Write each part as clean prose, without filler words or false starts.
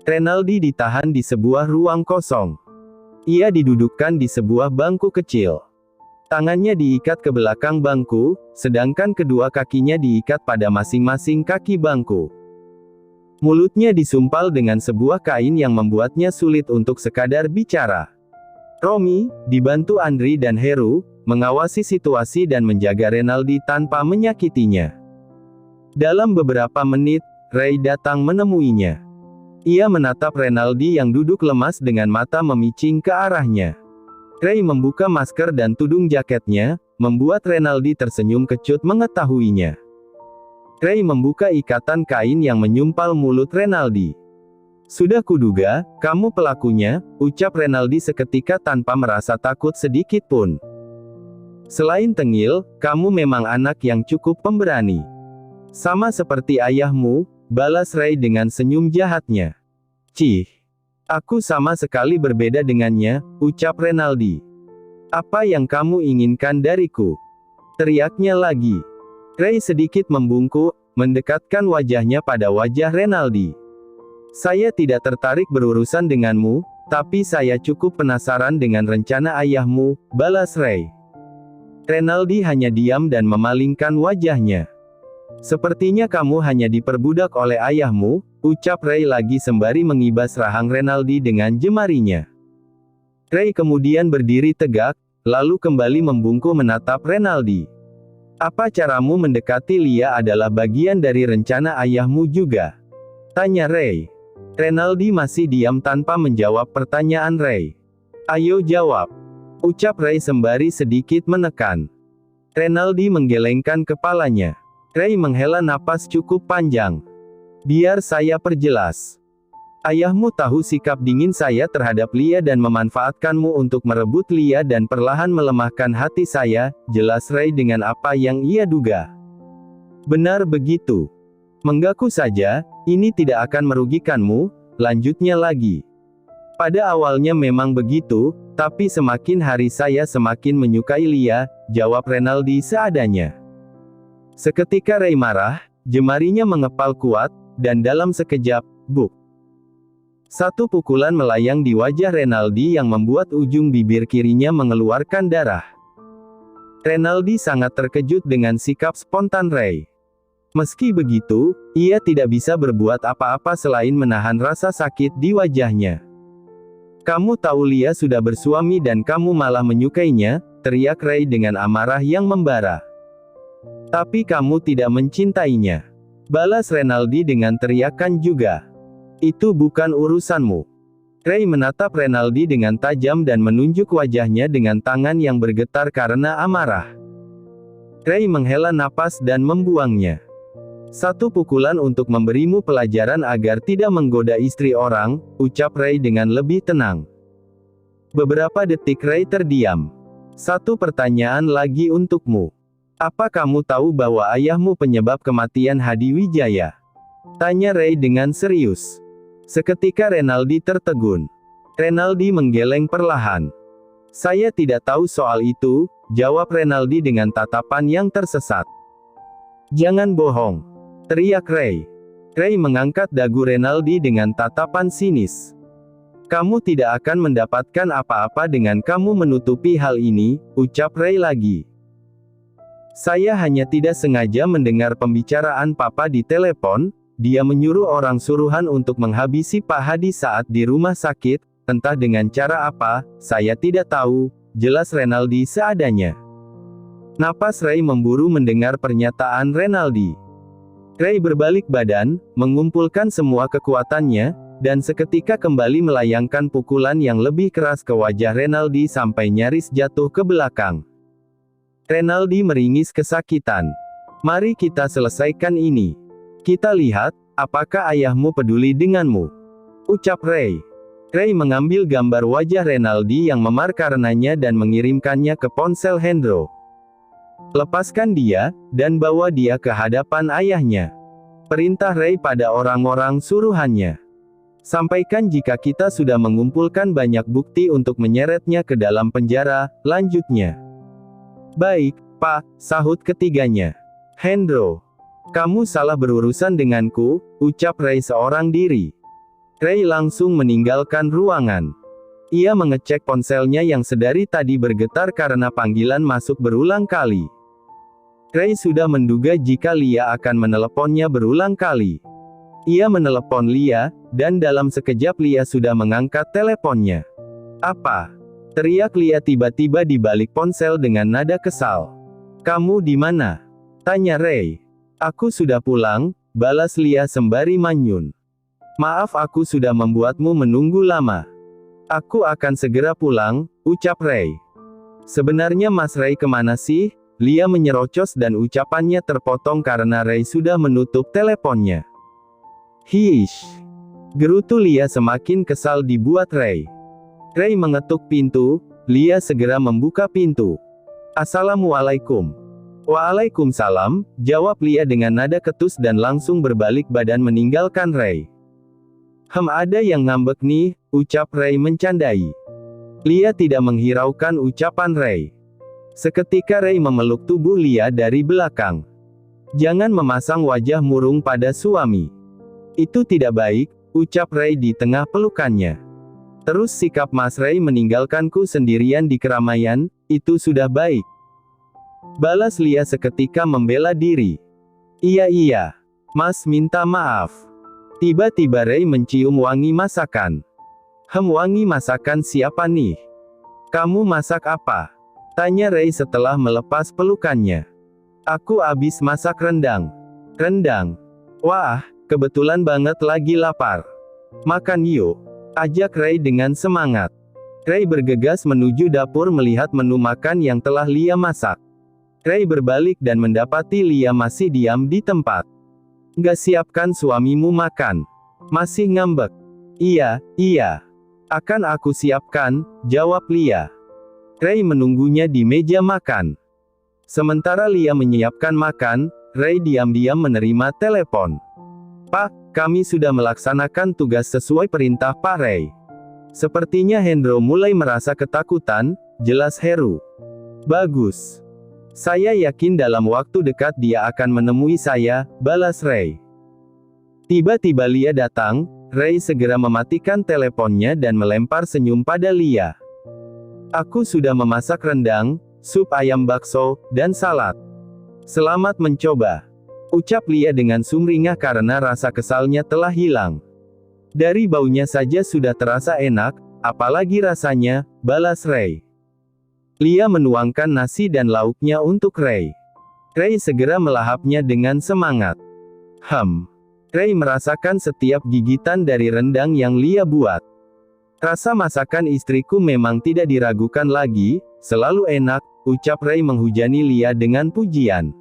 Renaldi ditahan di sebuah ruang kosong. Ia didudukkan di sebuah bangku kecil. Tangannya diikat ke belakang bangku, sedangkan kedua kakinya diikat pada masing-masing kaki bangku. Mulutnya disumpal dengan sebuah kain yang membuatnya sulit untuk sekadar bicara. Romy, dibantu Andri dan Heru, mengawasi situasi dan menjaga Renaldi tanpa menyakitinya. Dalam beberapa menit, Ray datang menemuinya. Ia menatap Renaldi yang duduk lemas dengan mata memicing ke arahnya. Ray membuka masker dan tudung jaketnya, membuat Renaldi tersenyum kecut mengetahuinya. Ray membuka ikatan kain yang menyumpal mulut Renaldi. "Sudah kuduga, kamu pelakunya," ucap Renaldi seketika tanpa merasa takut sedikit pun. "Selain tengil, kamu memang anak yang cukup pemberani. Sama seperti ayahmu," balas Ray dengan senyum jahatnya. "Cih, aku sama sekali berbeda dengannya," ucap Renaldi. "Apa yang kamu inginkan dariku?" teriaknya lagi. Ray sedikit membungkuk, mendekatkan wajahnya pada wajah Renaldi. "Saya tidak tertarik berurusan denganmu, tapi saya cukup penasaran dengan rencana ayahmu," balas Ray. Renaldi hanya diam dan memalingkan wajahnya. "Sepertinya kamu hanya diperbudak oleh ayahmu," ucap Ray lagi sembari mengibas rahang Renaldi dengan jemarinya. Ray kemudian berdiri tegak, lalu kembali membungkuk menatap Renaldi. "Apa caramu mendekati Lia adalah bagian dari rencana ayahmu juga?" tanya Ray. Renaldi masih diam tanpa menjawab pertanyaan Ray. "Ayo jawab," ucap Ray sembari sedikit menekan. Renaldi menggelengkan kepalanya. Ray menghela napas cukup panjang. "Biar saya perjelas. Ayahmu tahu sikap dingin saya terhadap Lia dan memanfaatkanmu untuk merebut Lia dan perlahan melemahkan hati saya," jelas Ray dengan apa yang ia duga. "Benar begitu. Mengaku saja, ini tidak akan merugikanmu," lanjutnya lagi. "Pada awalnya memang begitu, tapi semakin hari saya semakin menyukai Lia," jawab Renaldi seadanya. Seketika Ray marah, jemarinya mengepal kuat, dan dalam sekejap, buk. Satu pukulan melayang di wajah Renaldi yang membuat ujung bibir kirinya mengeluarkan darah. Renaldi sangat terkejut dengan sikap spontan Ray. Meski begitu, ia tidak bisa berbuat apa-apa selain menahan rasa sakit di wajahnya. "Kamu tahu Lia sudah bersuami dan kamu malah menyukainya," teriak Ray dengan amarah yang membara. "Tapi kamu tidak mencintainya," balas Renaldi dengan teriakan juga. "Itu bukan urusanmu." Ray menatap Renaldi dengan tajam dan menunjuk wajahnya dengan tangan yang bergetar karena amarah. Ray menghela napas dan membuangnya. "Satu pukulan untuk memberimu pelajaran agar tidak menggoda istri orang," ucap Ray dengan lebih tenang. Beberapa detik Ray terdiam. "Satu pertanyaan lagi untukmu. Apa kamu tahu bahwa ayahmu penyebab kematian Hadi Wijaya?" tanya Ray dengan serius. Seketika Renaldi tertegun. Renaldi menggeleng perlahan. "Saya tidak tahu soal itu," jawab Renaldi dengan tatapan yang tersesat. "Jangan bohong," teriak Ray. Ray mengangkat dagu Renaldi dengan tatapan sinis. "Kamu tidak akan mendapatkan apa-apa dengan kamu menutupi hal ini," ucap Ray lagi. "Saya hanya tidak sengaja mendengar pembicaraan Papa di telepon. Dia menyuruh orang suruhan untuk menghabisi Pak Hadi saat di rumah sakit, entah dengan cara apa, saya tidak tahu," jelas Renaldi seadanya. Napas Ray memburu mendengar pernyataan Renaldi. Ray berbalik badan, mengumpulkan semua kekuatannya, dan seketika kembali melayangkan pukulan yang lebih keras ke wajah Renaldi sampai nyaris jatuh ke belakang. Renaldi meringis kesakitan. "Mari kita selesaikan ini. Kita lihat, apakah ayahmu peduli denganmu," ucap Ray. Ray mengambil gambar wajah Renaldi yang memar karenanya dan mengirimkannya ke ponsel Hendro. "Lepaskan dia, dan bawa dia ke hadapan ayahnya," perintah Ray pada orang-orang suruhannya. "Sampaikan jika kita sudah mengumpulkan banyak bukti untuk menyeretnya ke dalam penjara," lanjutnya. "Baik, Pak," sahut ketiganya. "Hendro, kamu salah berurusan denganku," ucap Ray seorang diri. Ray langsung meninggalkan ruangan. Ia mengecek ponselnya yang sedari tadi bergetar karena panggilan masuk berulang kali. Ray sudah menduga jika Lia akan meneleponnya berulang kali. Ia menelepon Lia, dan dalam sekejap Lia sudah mengangkat teleponnya. "Apa?" teriak Lia tiba-tiba di balik ponsel dengan nada kesal. "Kamu di mana?" tanya Ray. "Aku sudah pulang," balas Lia sembari manyun. "Maaf aku sudah membuatmu menunggu lama." "Aku akan segera pulang," ucap Ray. "Sebenarnya Mas Ray kemana sih?" Lia menyerocos dan ucapannya terpotong karena Ray sudah menutup teleponnya. "Hiish!" gerutu Lia semakin kesal dibuat Ray. Ray mengetuk pintu, Lia segera membuka pintu. "Assalamualaikum." "Waalaikumsalam," jawab Lia dengan nada ketus dan langsung berbalik badan meninggalkan Ray. Ada yang ngambek nih," ucap Ray mencandai. Lia tidak menghiraukan ucapan Ray. Seketika Ray memeluk tubuh Lia dari belakang. "Jangan memasang wajah murung pada suami. Itu tidak baik," ucap Ray di tengah pelukannya. "Terus sikap Mas Ray meninggalkanku sendirian di keramaian, itu sudah baik," balas Lia seketika membela diri. Iya, Mas minta maaf." Tiba-tiba Ray mencium wangi masakan. Wangi masakan siapa nih?" "Kamu masak apa?" tanya Ray setelah melepas pelukannya. "Aku abis masak rendang." "Rendang? Wah, kebetulan banget lagi lapar. Makan yuk," ajak Ray dengan semangat. Ray bergegas menuju dapur melihat menu makan yang telah Lia masak. Ray berbalik dan mendapati Lia masih diam di tempat. "Nggak siapkan suamimu makan?" Masih ngambek. Iya. Akan aku siapkan," jawab Lia. Ray menunggunya di meja makan. Sementara Lia menyiapkan makan, Ray diam-diam menerima telepon. "Pak, kami sudah melaksanakan tugas sesuai perintah Pak Ray." Sepertinya Hendro mulai merasa ketakutan, jelas Heru. "Bagus. Saya yakin dalam waktu dekat dia akan menemui saya," balas Ray. Tiba-tiba Lia datang, Ray segera mematikan teleponnya dan melempar senyum pada Lia. "Aku sudah memasak rendang, sup ayam bakso, dan salad. Selamat mencoba," ucap Lia dengan sumringah karena rasa kesalnya telah hilang. "Dari baunya saja sudah terasa enak, apalagi rasanya," balas Ray. Lia menuangkan nasi dan lauknya untuk Ray. Ray segera melahapnya dengan semangat. Ray merasakan setiap gigitan dari rendang yang Lia buat. "Rasa masakan istriku memang tidak diragukan lagi, selalu enak," ucap Ray menghujani Lia dengan pujian.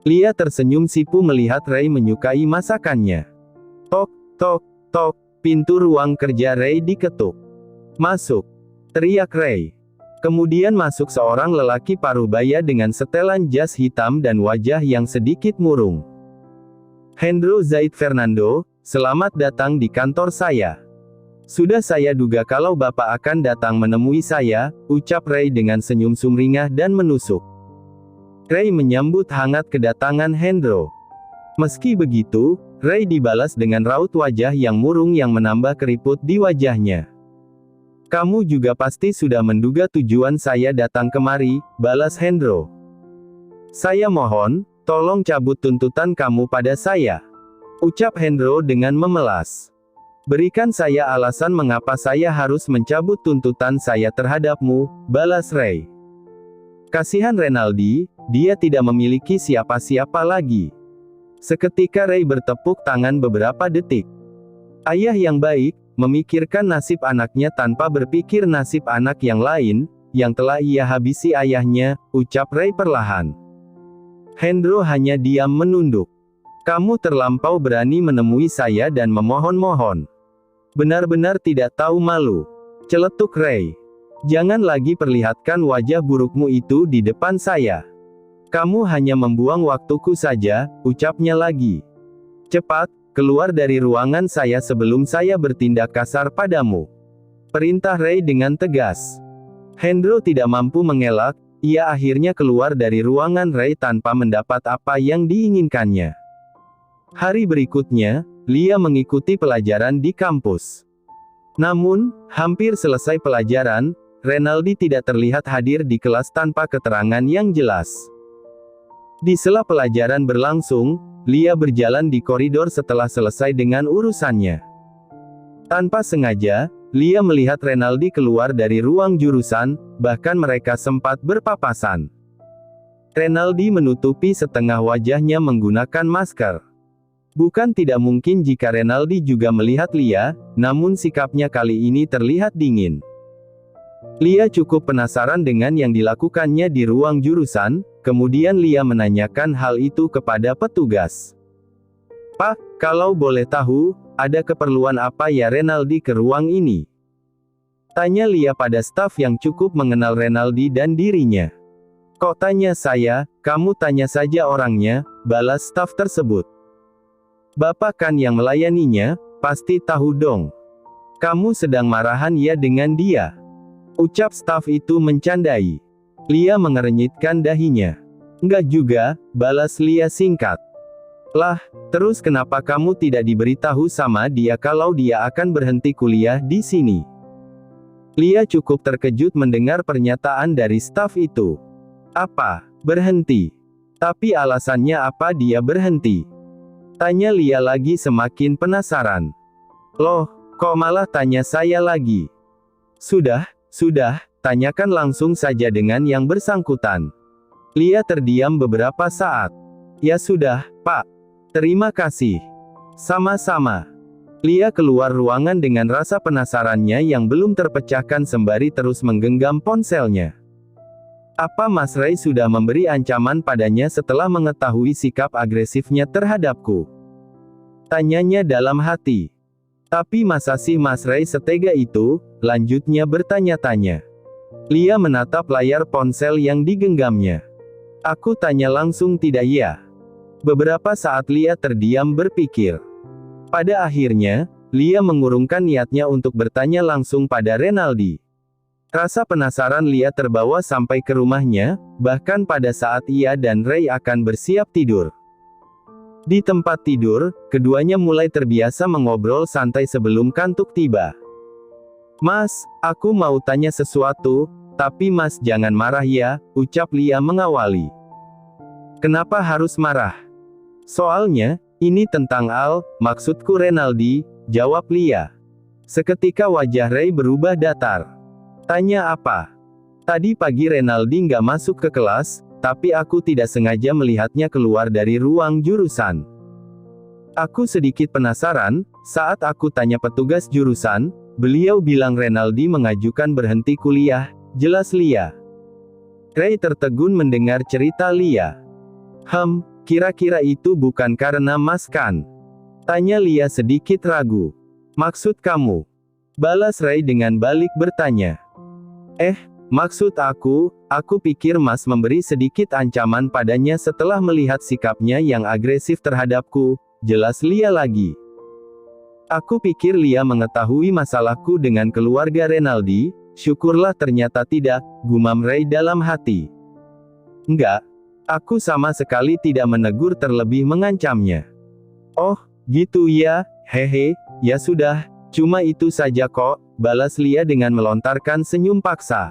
Lia tersenyum sipu melihat Ray menyukai masakannya. Tok, tok, tok, pintu ruang kerja Ray diketuk. "Masuk," teriak Ray. Kemudian masuk seorang lelaki parubaya dengan setelan jas hitam dan wajah yang sedikit murung. "Hendro Zaid Fernando, selamat datang di kantor saya. Sudah saya duga kalau Bapak akan datang menemui saya," ucap Ray dengan senyum sumringah dan menusuk. Ray menyambut hangat kedatangan Hendro. Meski begitu, Ray dibalas dengan raut wajah yang murung yang menambah keriput di wajahnya. "Kamu juga pasti sudah menduga tujuan saya datang kemari," balas Hendro. "Saya mohon, tolong cabut tuntutan kamu pada saya," ucap Hendro dengan memelas. "Berikan saya alasan mengapa saya harus mencabut tuntutan saya terhadapmu," balas Ray. Kasihan Renaldi, dia tidak memiliki siapa-siapa lagi. Seketika Ray bertepuk tangan beberapa detik. Ayah yang baik, memikirkan nasib anaknya tanpa berpikir nasib anak yang lain, yang telah ia habisi ayahnya, ucap Ray perlahan. Hendro hanya diam menunduk. "Kamu terlampau berani menemui saya dan memohon-mohon. Benar-benar tidak tahu malu," celetuk Ray. "Jangan lagi perlihatkan wajah burukmu itu di depan saya. Kamu hanya membuang waktuku saja," ucapnya lagi. "Cepat, keluar dari ruangan saya sebelum saya bertindak kasar padamu," perintah Ray dengan tegas. Hendro tidak mampu mengelak, ia akhirnya keluar dari ruangan Ray tanpa mendapat apa yang diinginkannya. Hari berikutnya, Lia mengikuti pelajaran di kampus. Namun, hampir selesai pelajaran, Renaldi tidak terlihat hadir di kelas tanpa keterangan yang jelas. Di sela pelajaran berlangsung, Lia berjalan di koridor setelah selesai dengan urusannya. Tanpa sengaja, Lia melihat Renaldi keluar dari ruang jurusan, bahkan mereka sempat berpapasan. Renaldi menutupi setengah wajahnya menggunakan masker. Bukan tidak mungkin jika Renaldi juga melihat Lia, namun sikapnya kali ini terlihat dingin. Lia cukup penasaran dengan yang dilakukannya di ruang jurusan, kemudian Lia menanyakan hal itu kepada petugas. "Pak, kalau boleh tahu, ada keperluan apa ya Renaldi ke ruang ini?" Tanya Lia pada staf yang cukup mengenal Renaldi dan dirinya. "Kok tanya saya, kamu tanya saja orangnya," balas staf tersebut. "Bapak kan yang melayaninya, pasti tahu dong. Kamu sedang marahan ya dengan dia?" Ucap staf itu mencandai. Lia mengernyitkan dahinya. "Enggak juga," balas Lia singkat. "Lah, terus kenapa kamu tidak diberitahu sama dia kalau dia akan berhenti kuliah di sini?" Lia cukup terkejut mendengar pernyataan dari staf itu. "Apa? Berhenti? Tapi alasannya apa dia berhenti?" Tanya Lia lagi semakin penasaran. "Loh, kok malah tanya saya lagi?" Sudah, tanyakan langsung saja dengan yang bersangkutan." Lia terdiam beberapa saat. "Ya sudah, Pak. Terima kasih." "Sama-sama." Lia keluar ruangan dengan rasa penasarannya yang belum terpecahkan sembari terus menggenggam ponselnya. "Apa Mas Ray sudah memberi ancaman padanya setelah mengetahui sikap agresifnya terhadapku?" Tanyanya dalam hati. "Tapi masa sih Mas Ray setega itu?" lanjutnya bertanya-tanya. Lia menatap layar ponsel yang digenggamnya. "Aku tanya langsung tidak ya?" Beberapa saat Lia terdiam berpikir. Pada akhirnya, Lia mengurungkan niatnya untuk bertanya langsung pada Renaldi. Rasa penasaran Lia terbawa sampai ke rumahnya, bahkan pada saat ia dan Ray akan bersiap tidur. Di tempat tidur, keduanya mulai terbiasa mengobrol santai sebelum kantuk tiba. "Mas, aku mau tanya sesuatu, tapi Mas jangan marah ya," ucap Lia mengawali. "Kenapa harus marah?" "Soalnya, ini tentang Al, maksudku Renaldi," jawab Lia. Seketika wajah Ray berubah datar. "Tanya apa?" "Tadi pagi Renaldi nggak masuk ke kelas, tapi aku tidak sengaja melihatnya keluar dari ruang jurusan. Aku sedikit penasaran, saat aku tanya petugas jurusan, beliau bilang Renaldi mengajukan berhenti kuliah," jelas Lia. Ray tertegun mendengar cerita Lia. Kira-kira itu bukan karena Mas kan?" tanya Lia sedikit ragu. "Maksud kamu?" balas Ray dengan balik bertanya. Maksud aku pikir Mas memberi sedikit ancaman padanya setelah melihat sikapnya yang agresif terhadapku," jelas Lia lagi. "Aku pikir Lia mengetahui masalahku dengan keluarga Renaldi, syukurlah ternyata tidak," gumam Ray dalam hati. "Enggak. Aku sama sekali tidak menegur terlebih mengancamnya." "Oh, gitu ya, hehe, ya sudah, cuma itu saja kok," balas Lia dengan melontarkan senyum paksa.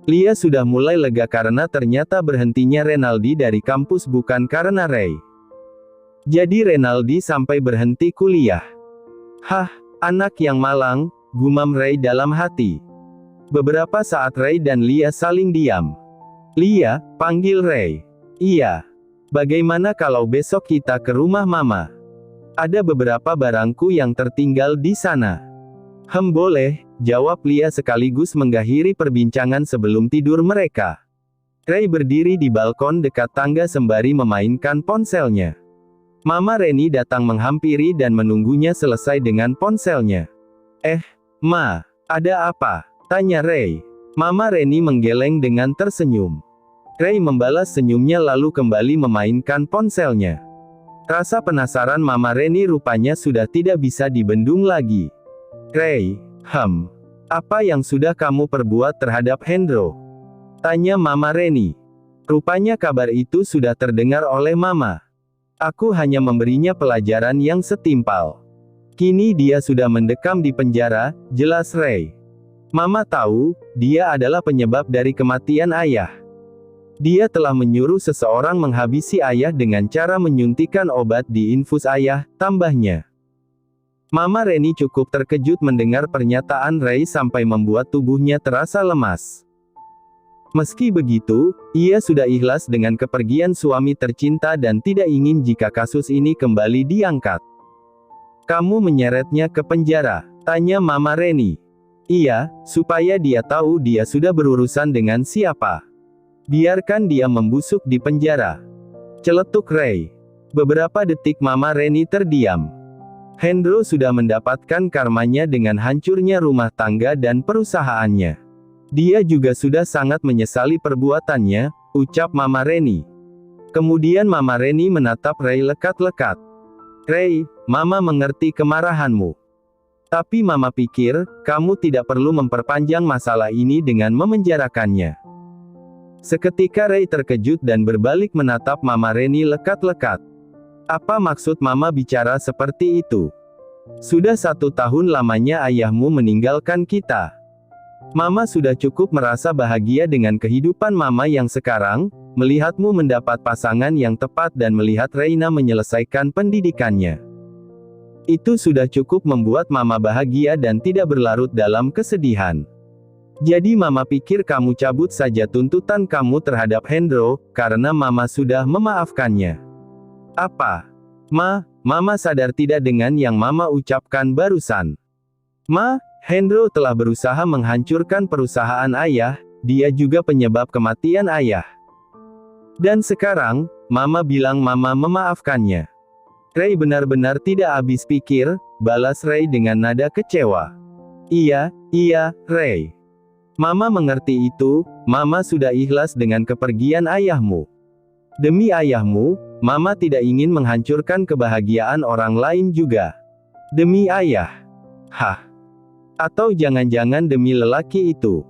Lia sudah mulai lega karena ternyata berhentinya Renaldi dari kampus bukan karena Ray. Jadi Renaldi sampai berhenti kuliah. "Hah, anak yang malang," gumam Ray dalam hati. Beberapa saat Ray dan Lia saling diam. "Lia," panggil Ray. "Iya. Bagaimana kalau besok kita ke rumah Mama? Ada beberapa barangku yang tertinggal di sana." Boleh," jawab Lia sekaligus mengakhiri perbincangan sebelum tidur mereka. Ray berdiri di balkon dekat tangga sembari memainkan ponselnya. Mama Reni datang menghampiri dan menunggunya selesai dengan ponselnya. Ma, ada apa?" tanya Ray. Mama Reni menggeleng dengan tersenyum. Ray membalas senyumnya lalu kembali memainkan ponselnya. Rasa penasaran Mama Reni rupanya sudah tidak bisa dibendung lagi. "Ray, apa yang sudah kamu perbuat terhadap Hendro?" tanya Mama Reni. Rupanya kabar itu sudah terdengar oleh Mama. Aku hanya memberinya pelajaran yang setimpal. Kini dia sudah mendekam di penjara, jelas Ray. Mama tahu, dia adalah penyebab dari kematian ayah. Dia telah menyuruh seseorang menghabisi ayah dengan cara menyuntikkan obat di infus ayah, tambahnya. Mama Reni cukup terkejut mendengar pernyataan Ray sampai membuat tubuhnya terasa lemas. Meski begitu, ia sudah ikhlas dengan kepergian suami tercinta dan tidak ingin jika kasus ini kembali diangkat. Kamu menyeretnya ke penjara? Tanya Mama Reni. Iya, supaya dia tahu dia sudah berurusan dengan siapa. Biarkan dia membusuk di penjara. Celetuk Ray. Beberapa detik Mama Reni terdiam. Hendro sudah mendapatkan karmanya dengan hancurnya rumah tangga dan perusahaannya. Dia juga sudah sangat menyesali perbuatannya, ucap Mama Reni. Kemudian Mama Reni menatap Ray lekat-lekat. Ray, Mama mengerti kemarahanmu. Tapi Mama pikir, kamu tidak perlu memperpanjang masalah ini dengan memenjarakannya. Seketika Ray terkejut dan berbalik menatap Mama Reni lekat-lekat. Apa maksud Mama bicara seperti itu? Sudah 1 tahun lamanya ayahmu meninggalkan kita. Mama sudah cukup merasa bahagia dengan kehidupan Mama yang sekarang, melihatmu mendapat pasangan yang tepat dan melihat Reina menyelesaikan pendidikannya. Itu sudah cukup membuat Mama bahagia dan tidak berlarut dalam kesedihan. Jadi Mama pikir kamu cabut saja tuntutan kamu terhadap Hendro, karena Mama sudah memaafkannya. Apa? Mama sadar tidak dengan yang Mama ucapkan barusan. Hendro telah berusaha menghancurkan perusahaan ayah, dia juga penyebab kematian ayah. Dan sekarang, Mama bilang Mama memaafkannya. Ray benar-benar tidak habis pikir, balas Ray dengan nada kecewa. Iya, Ray. Mama mengerti itu, Mama sudah ikhlas dengan kepergian ayahmu. Demi ayahmu, Mama tidak ingin menghancurkan kebahagiaan orang lain juga. Demi ayah. Atau jangan-jangan demi lelaki itu.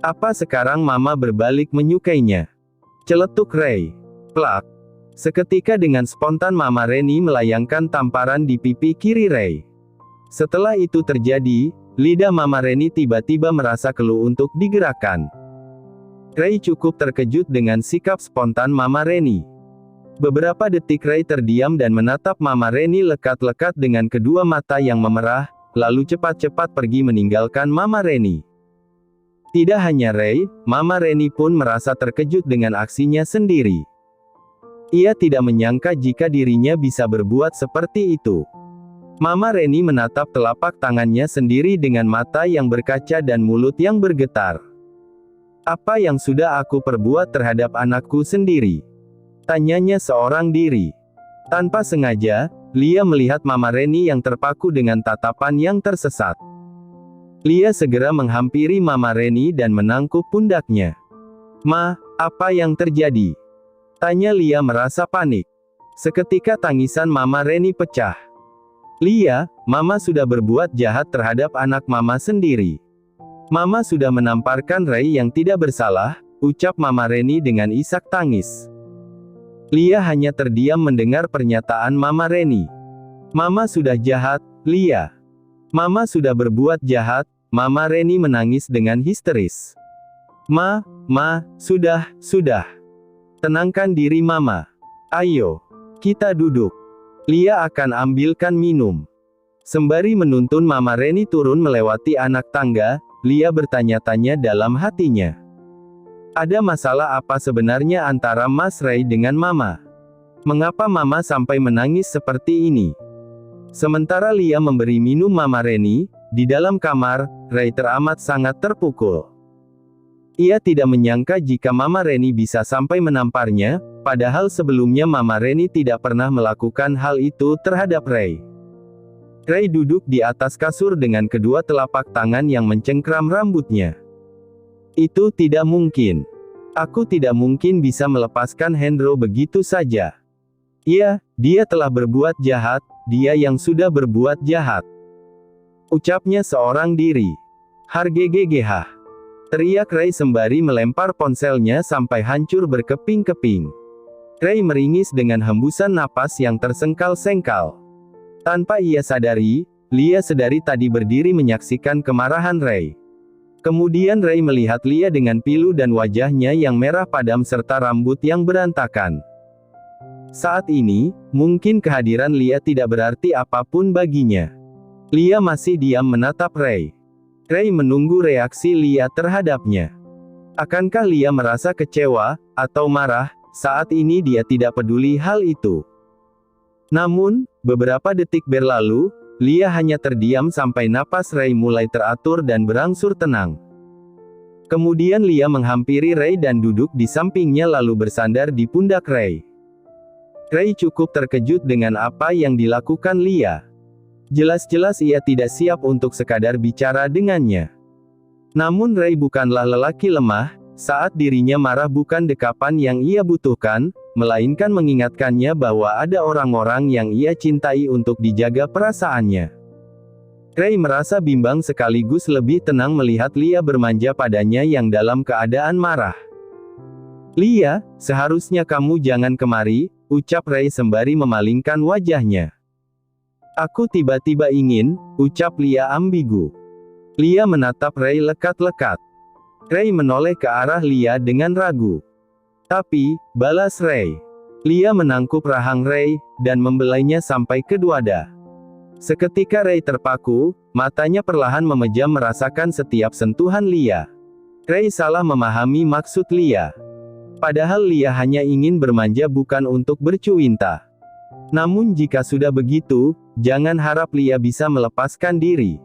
Apa sekarang Mama berbalik menyukainya? Celetuk Ray. Plak. Seketika dengan spontan Mama Reni melayangkan tamparan di pipi kiri Ray. Setelah itu terjadi, lidah Mama Reni tiba-tiba merasa keluh untuk digerakkan. Ray cukup terkejut dengan sikap spontan Mama Reni. Beberapa detik Ray terdiam dan menatap Mama Reni lekat-lekat dengan kedua mata yang memerah, lalu cepat-cepat pergi meninggalkan Mama Reni. Tidak hanya Ray, Mama Reni pun merasa terkejut dengan aksinya sendiri. Ia tidak menyangka jika dirinya bisa berbuat seperti itu. Mama Reni menatap telapak tangannya sendiri dengan mata yang berkaca dan mulut yang bergetar. Apa yang sudah aku perbuat terhadap anakku sendiri? Tanyanya seorang diri. Tanpa sengaja, Lia melihat Mama Reni yang terpaku dengan tatapan yang tersesat. Lia segera menghampiri Mama Reni dan menangkup pundaknya. Apa yang terjadi? Tanya Lia merasa panik. Seketika tangisan Mama Reni pecah. Lia, Mama sudah berbuat jahat terhadap anak Mama sendiri. Mama sudah menamparkan Ray yang tidak bersalah, ucap Mama Reni dengan isak tangis. Lia hanya terdiam mendengar pernyataan Mama Reni. Mama sudah jahat, Lia. Mama sudah berbuat jahat, Mama Reni menangis dengan histeris. Sudah. Tenangkan diri Mama. Ayo, kita duduk. Lia akan ambilkan minum. Sembari menuntun Mama Reni turun melewati anak tangga, Lia bertanya-tanya dalam hatinya. Ada masalah apa sebenarnya antara Mas Ray dengan Mama? Mengapa Mama sampai menangis seperti ini? Sementara Lia memberi minum Mama Reni, di dalam kamar, Ray teramat sangat terpukul. Ia tidak menyangka jika Mama Reni bisa sampai menamparnya, padahal sebelumnya Mama Reni tidak pernah melakukan hal itu terhadap Ray. Ray duduk di atas kasur dengan kedua telapak tangan yang mencengkram rambutnya. Itu tidak mungkin. Aku tidak mungkin bisa melepaskan Hendro begitu saja. Iya, dia telah berbuat jahat, dia yang sudah berbuat jahat. Ucapnya seorang diri. Hargegegeh. Teriak Ray sembari melempar ponselnya sampai hancur berkeping-keping. Ray meringis dengan hembusan napas yang tersengkal-sengkal. Tanpa ia sadari, Lia sedari tadi berdiri menyaksikan kemarahan Ray. Kemudian Ray melihat Lia dengan pilu dan wajahnya yang merah padam serta rambut yang berantakan. Saat ini, mungkin kehadiran Lia tidak berarti apapun baginya. Lia masih diam menatap Ray. Ray menunggu reaksi Lia terhadapnya. Akankah Lia merasa kecewa, atau marah? Saat ini dia tidak peduli hal itu. Namun, beberapa detik berlalu, Lia hanya terdiam sampai napas Ray mulai teratur dan berangsur tenang. Kemudian Lia menghampiri Ray dan duduk di sampingnya lalu bersandar di pundak Ray. Ray cukup terkejut dengan apa yang dilakukan Lia. Jelas-jelas ia tidak siap untuk sekadar bicara dengannya. Namun Ray bukanlah lelaki lemah, saat dirinya marah bukan dekapan yang ia butuhkan, melainkan mengingatkannya bahwa ada orang-orang yang ia cintai untuk dijaga perasaannya. Ray merasa bimbang sekaligus lebih tenang melihat Lia bermanja padanya yang dalam keadaan marah. "Lia, seharusnya kamu jangan kemari," ucap Ray sembari memalingkan wajahnya. "Aku tiba-tiba ingin," ucap Lia ambigu. Lia menatap Ray lekat-lekat. Ray menoleh ke arah Lia dengan ragu. "Tapi," balas Ray. Lia menangkup rahang Ray, dan membelainya sampai ke dada. Seketika Ray terpaku, matanya perlahan memejam merasakan setiap sentuhan Lia. Ray salah memahami maksud Lia. Padahal Lia hanya ingin bermanja bukan untuk bercuinta. Namun jika sudah begitu, jangan harap Lia bisa melepaskan diri.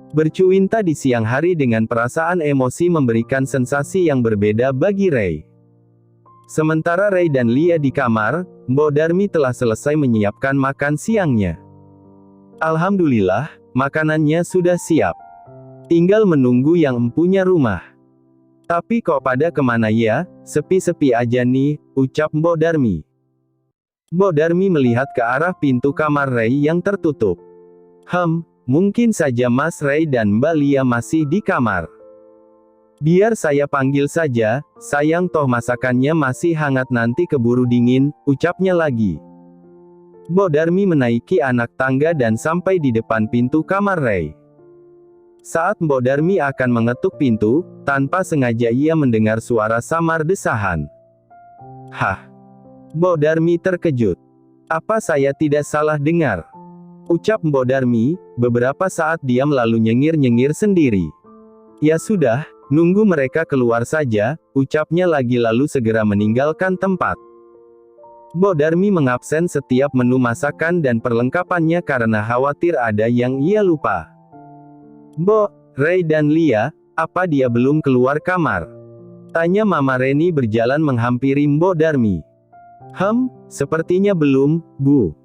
Bercuinta di siang hari dengan perasaan emosi memberikan sensasi yang berbeda bagi Ray. Sementara Ray dan Lia di kamar, Mbok Darmi telah selesai menyiapkan makan siangnya. Alhamdulillah, makanannya sudah siap. Tinggal menunggu yang empunya rumah. "Tapi kok pada kemana ya? Sepi-sepi aja nih," ucap Mbok Darmi. Mbok Darmi melihat ke arah pintu kamar Ray yang tertutup. Mungkin saja Mas Ray dan Mbak Lia masih di kamar. "Biar saya panggil saja, sayang toh masakannya masih hangat nanti keburu dingin," ucapnya lagi. Mbok Darmi menaiki anak tangga dan sampai di depan pintu kamar Ray. Saat Mbok Darmi akan mengetuk pintu, tanpa sengaja ia mendengar suara samar desahan. "Hah?" Mbok Darmi terkejut. "Apa saya tidak salah dengar?" ucap Mbok Darmi, beberapa saat diam lalu nyengir-nyengir sendiri. "Ya sudah, nunggu mereka keluar saja," ucapnya lagi lalu segera meninggalkan tempat. Mbok Darmi mengabsen setiap menu masakan dan perlengkapannya karena khawatir ada yang ia lupa. "Mbok, Ray dan Lia, apa dia belum keluar kamar?" tanya Mama Reni berjalan menghampiri Mbok Darmi. Sepertinya belum, Bu.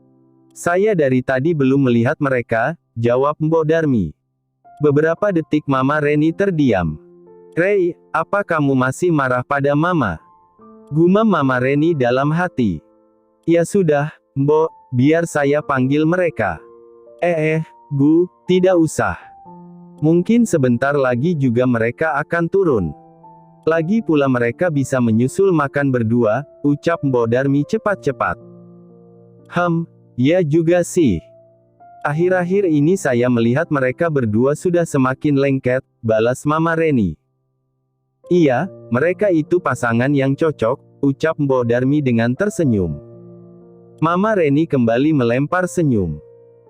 Saya dari tadi belum melihat mereka," jawab Mbok Darmi. Beberapa detik Mama Reni terdiam. "Ray, apa kamu masih marah pada Mama?" gumam Mama Reni dalam hati. "Ya sudah, Mbok, biar saya panggil mereka." Bu, tidak usah. Mungkin sebentar lagi juga mereka akan turun. Lagi pula mereka bisa menyusul makan berdua," ucap Mbok Darmi cepat-cepat. Ya juga sih. Akhir-akhir ini saya melihat mereka berdua sudah semakin lengket," balas Mama Reni. "Iya, mereka itu pasangan yang cocok," ucap Mbok Darmi dengan tersenyum. Mama Reni kembali melempar senyum.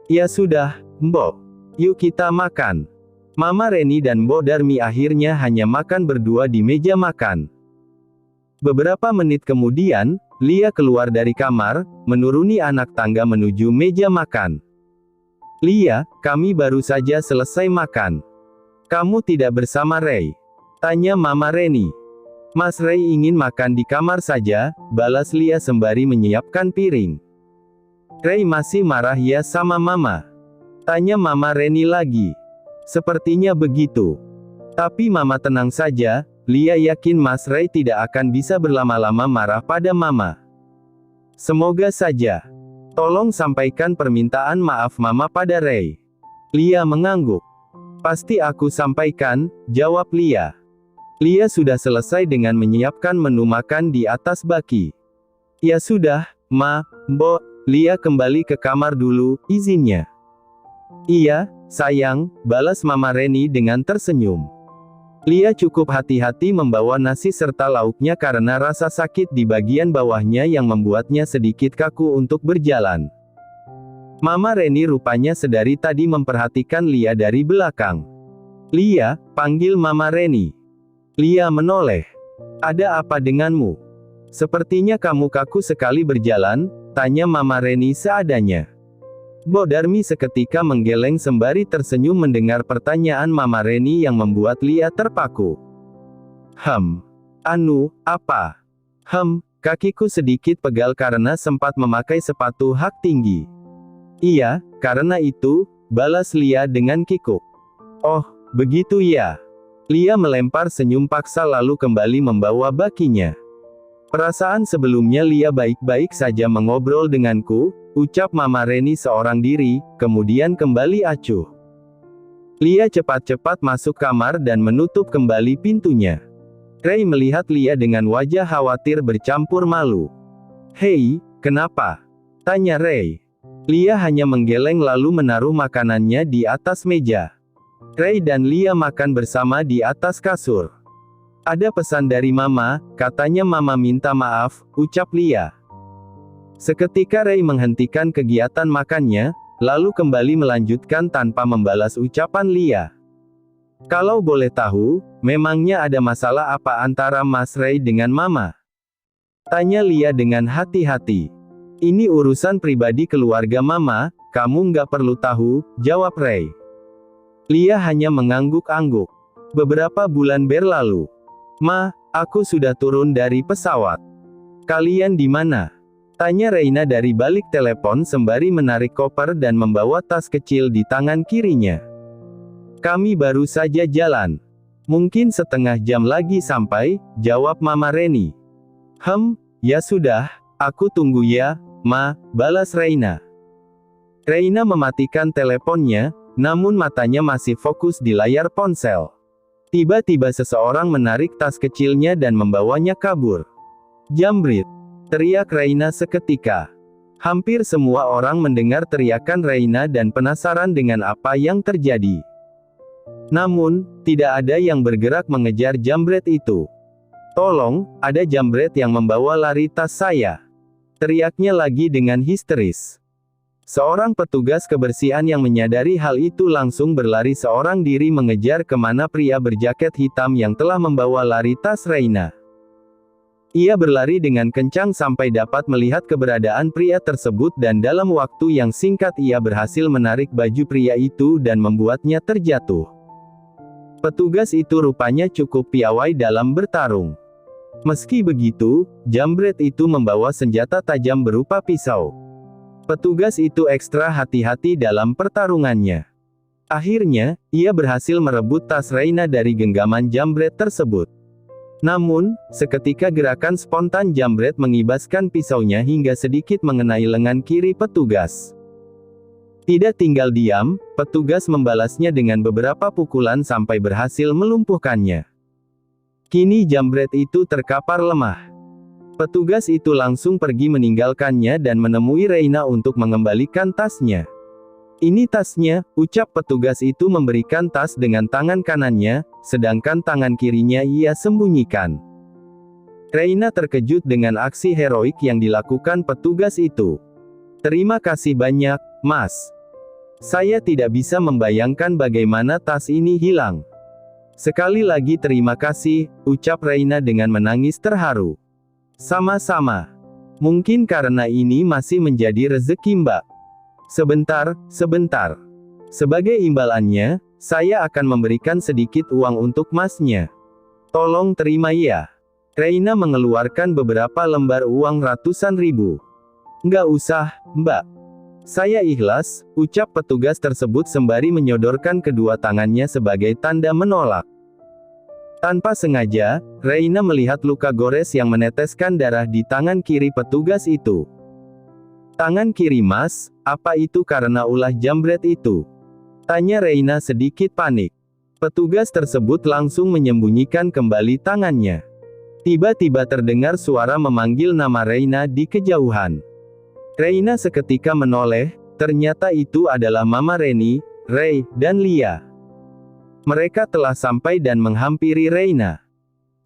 "Ya sudah, Mbok. Yuk kita makan." Mama Reni dan Mbok Darmi akhirnya hanya makan berdua di meja makan. Beberapa menit kemudian, Lia keluar dari kamar, menuruni anak tangga menuju meja makan. "Lia, kami baru saja selesai makan. Kamu tidak bersama Ray?" tanya Mama Reni. "Mas Ray ingin makan di kamar saja," balas Lia sembari menyiapkan piring. "Ray masih marah ya sama Mama?" tanya Mama Reni lagi. "Sepertinya begitu. Tapi Mama tenang saja, Lia yakin Mas Ray tidak akan bisa berlama-lama marah pada Mama. Semoga saja. Tolong sampaikan permintaan maaf Mama pada Ray." Lia mengangguk. "Pasti aku sampaikan," jawab Lia. Lia sudah selesai dengan menyiapkan menu makan di atas baki. Ya sudah, Ma, Mbok, Lia kembali ke kamar dulu, izinnya. Iya, sayang, balas Mama Reni dengan tersenyum. Lia cukup hati-hati membawa nasi serta lauknya karena rasa sakit di bagian bawahnya yang membuatnya sedikit kaku untuk berjalan. Mama Reni rupanya sedari tadi memperhatikan Lia dari belakang. Lia, panggil Mama Reni. Lia menoleh. Ada apa denganmu? Sepertinya kamu kaku sekali berjalan, tanya Mama Reni seadanya. Mbok Darmi seketika menggeleng sembari tersenyum mendengar pertanyaan Mama Reni yang membuat Lia terpaku. Apa? Kakiku sedikit pegal karena sempat memakai sepatu hak tinggi. Iya, karena itu, balas Lia dengan kikuk. Oh, begitu ya. Lia melempar senyum paksa lalu kembali membawa bakinya. Perasaan sebelumnya Lia baik-baik saja mengobrol denganku, ucap Mama Reni seorang diri, kemudian kembali acuh. Lia cepat-cepat masuk kamar dan menutup kembali pintunya. Ray melihat Lia dengan wajah khawatir bercampur malu. Hei, kenapa? Tanya Ray. Lia hanya menggeleng lalu menaruh makanannya di atas meja. Ray dan Lia makan bersama di atas kasur. Ada pesan dari Mama, katanya Mama minta maaf, ucap Lia. Seketika Ray menghentikan kegiatan makannya, lalu kembali melanjutkan tanpa membalas ucapan Lia. Kalau boleh tahu, memangnya ada masalah apa antara Mas Ray dengan Mama? Tanya Lia dengan hati-hati. Ini urusan pribadi keluarga Mama, kamu nggak perlu tahu, jawab Ray. Lia hanya mengangguk-angguk. Beberapa bulan berlalu. Ma, aku sudah turun dari pesawat. Kalian di mana? Tanya Reina dari balik telepon sembari menarik koper dan membawa tas kecil di tangan kirinya. Kami baru saja jalan. Mungkin setengah jam lagi sampai, jawab Mama Reni. Ya sudah, aku tunggu ya, Ma, balas Reina. Reina mematikan teleponnya, namun matanya masih fokus di layar ponsel. Tiba-tiba seseorang menarik tas kecilnya dan membawanya kabur. Jambrit! Teriak Reina seketika. Hampir semua orang mendengar teriakan Reina dan penasaran dengan apa yang terjadi. Namun, tidak ada yang bergerak mengejar jambret itu. Tolong, ada jambret yang membawa lari tas saya. Teriaknya lagi dengan histeris. Seorang petugas kebersihan yang menyadari hal itu langsung berlari seorang diri mengejar kemana pria berjaket hitam yang telah membawa lari tas Reina. Ia berlari dengan kencang sampai dapat melihat keberadaan pria tersebut dan dalam waktu yang singkat ia berhasil menarik baju pria itu dan membuatnya terjatuh. Petugas itu rupanya cukup piawai dalam bertarung. Meski begitu, jambret itu membawa senjata tajam berupa pisau. Petugas itu ekstra hati-hati dalam pertarungannya. Akhirnya, ia berhasil merebut tas Reina dari genggaman jambret tersebut. Namun, seketika gerakan spontan jambret mengibaskan pisaunya hingga sedikit mengenai lengan kiri petugas. Tidak tinggal diam, petugas membalasnya dengan beberapa pukulan sampai berhasil melumpuhkannya. Kini jambret itu terkapar lemah. Petugas itu langsung pergi meninggalkannya dan menemui Reina untuk mengembalikan tasnya. Ini tasnya, ucap petugas itu memberikan tas dengan tangan kanannya, sedangkan tangan kirinya ia sembunyikan. Reina terkejut dengan aksi heroik yang dilakukan petugas itu. Terima kasih banyak, Mas. Saya tidak bisa membayangkan bagaimana tas ini hilang. Sekali lagi terima kasih, ucap Reina dengan menangis terharu. Sama-sama. Mungkin karena ini masih menjadi rezeki Mbak. Sebentar. Sebagai imbalannya, saya akan memberikan sedikit uang untuk Masnya. Tolong terima ya. Reina mengeluarkan beberapa lembar uang ratusan ribu. Nggak usah, Mbak. Saya ikhlas, ucap petugas tersebut sembari menyodorkan kedua tangannya sebagai tanda menolak. Tanpa sengaja, Reina melihat luka gores yang meneteskan darah di tangan kiri petugas itu. Tangan kiri Mas, apa itu karena ulah jambret itu? Tanya Reina sedikit panik. Petugas tersebut langsung menyembunyikan kembali tangannya. Tiba-tiba terdengar suara memanggil nama Reina di kejauhan. Reina seketika menoleh, ternyata itu adalah Mama Reni, Ray, dan Lia. Mereka telah sampai dan menghampiri Reina.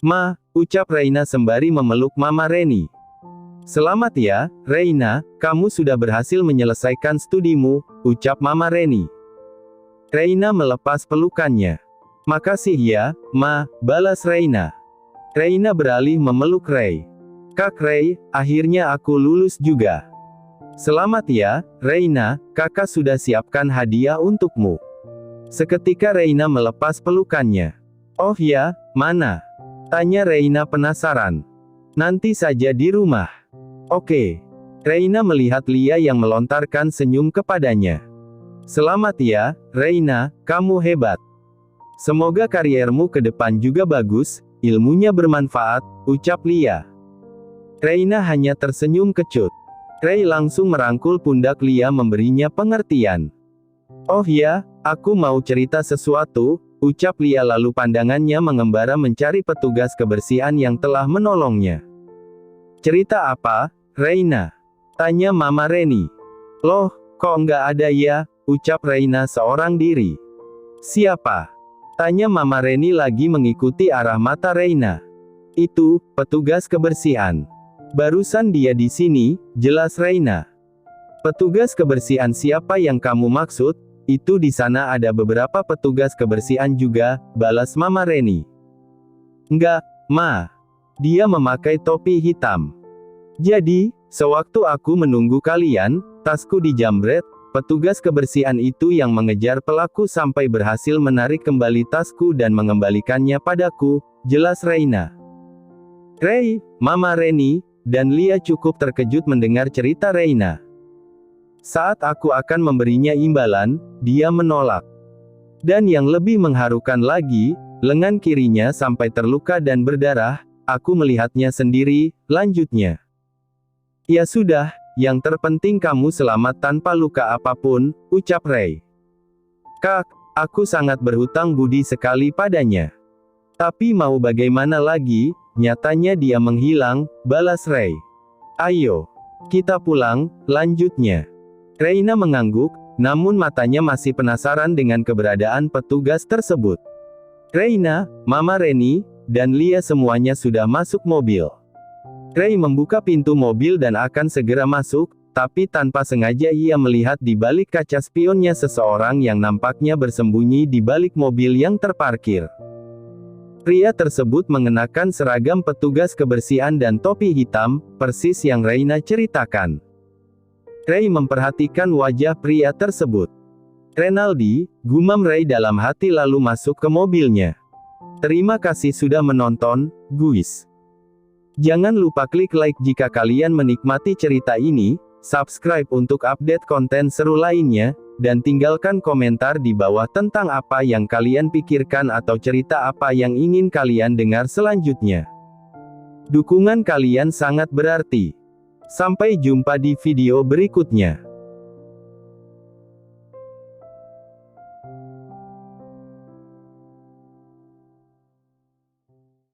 "Ma," ucap Reina sembari memeluk Mama Reni. "Selamat ya, Reina, kamu sudah berhasil menyelesaikan studimu," ucap Mama Reni. Reina melepas pelukannya. "Makasih ya, Ma," balas Reina. Reina beralih memeluk Ray. "Kak Ray, akhirnya aku lulus juga." "Selamat ya, Reina, kakak sudah siapkan hadiah untukmu." Seketika Reina melepas pelukannya. "Oh ya, mana?" tanya Reina penasaran. "Nanti saja di rumah." "Oke." Reina melihat Lia yang melontarkan senyum kepadanya. "Selamat ya, Reina, kamu hebat. Semoga kariermu ke depan juga bagus, ilmunya bermanfaat," ucap Lia. Reina hanya tersenyum kecut. Ray langsung merangkul pundak Lia memberinya pengertian. "Oh ya, aku mau cerita sesuatu," ucap Lia lalu pandangannya mengembara mencari petugas kebersihan yang telah menolongnya. "Cerita apa, Reina?" tanya Mama Reni. "Loh, kok nggak ada ya?" ucap Reina seorang diri. "Siapa?" tanya Mama Reni lagi mengikuti arah mata Reina. "Itu, petugas kebersihan. Barusan dia di sini," jelas Reina. "Petugas kebersihan siapa yang kamu maksud?" "Itu di sana ada beberapa petugas kebersihan juga," balas Mama Reni. "Enggak, Ma. Dia memakai topi hitam. Jadi, sewaktu aku menunggu kalian, tasku dijamret, petugas kebersihan itu yang mengejar pelaku sampai berhasil menarik kembali tasku dan mengembalikannya padaku," jelas Reina. Ray, Mama Reni, dan Lia cukup terkejut mendengar cerita Reina. "Saat aku akan memberinya imbalan, dia menolak. Dan yang lebih mengharukan lagi, lengan kirinya sampai terluka dan berdarah, aku melihatnya sendiri," lanjutnya. "Ya sudah, yang terpenting kamu selamat tanpa luka apapun," ucap Ray. "Kak, aku sangat berhutang budi sekali padanya. Tapi mau bagaimana lagi, nyatanya dia menghilang," balas Ray. "Ayo, kita pulang," lanjutnya. Reina mengangguk, namun matanya masih penasaran dengan keberadaan petugas tersebut. Reina, Mama Reni, dan Lia semuanya sudah masuk mobil. Ray membuka pintu mobil dan akan segera masuk, tapi tanpa sengaja ia melihat di balik kaca spionnya seseorang yang nampaknya bersembunyi di balik mobil yang terparkir. Pria tersebut mengenakan seragam petugas kebersihan dan topi hitam, persis yang Reina ceritakan. Ray memperhatikan wajah pria tersebut. "Renaldi," gumam Ray dalam hati lalu masuk ke mobilnya. Terima kasih sudah menonton, guys. Jangan lupa klik like jika kalian menikmati cerita ini, subscribe untuk update konten seru lainnya, dan tinggalkan komentar di bawah tentang apa yang kalian pikirkan atau cerita apa yang ingin kalian dengar selanjutnya. Dukungan kalian sangat berarti. Sampai jumpa di video berikutnya.